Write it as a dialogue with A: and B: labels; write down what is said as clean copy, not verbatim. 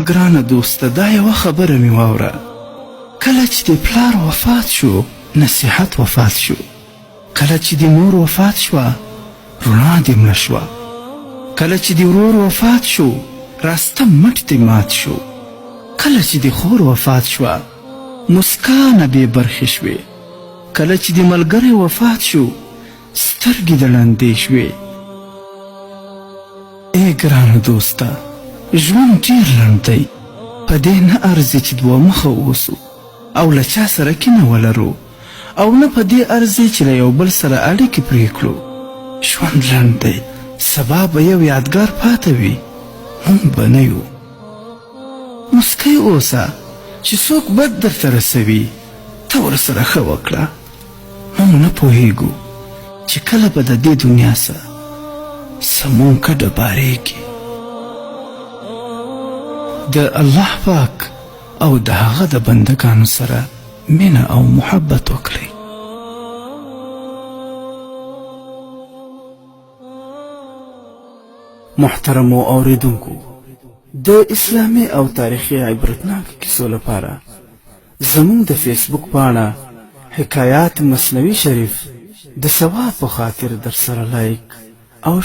A: ګرانه دوسته دا یوه خبره مې واوره، کله چې د پلار وفات شو نصیحت وفات شو، کله چې د مور وفات شوه رڼا دې مړه شوه، کله چې د ورور وفات شو راسته مټ دې مات شو، کله چې د خور وفات شوه مسکا نه بې برخې شوې، کله چې د ملګری وفات شو سترګې د ړندې شوې. ای ګرانه دوسته، ژوند ډېر لنډ دی، په دې نه ارزي چې دوه مخه اوسو او له چا سره کینه ولرو، او نه په دې ارزي چې له یو بل سره اړیکې پرې کړو. ژوند لنډ دی، سبا به یو یادګار پاته وي، موږ به نه یو. مسکی اوسه چې څوک بد درته رسوي ته ورسره ښه وکړه. موږ نه پوهیږو چې کله به د دې دنیا سره سمون کډه بارېږي. د الله پاک او د هغه د بندګانو سره مینه او محبت وکړئ. محترمو اوریدونکو، د اسلامي او تاریخي عبرتناکو کیسو لپاره زموږ د فیسبوک پاڼه حکایات مصنوي شریف د ثواب په خاطر در سره لایک او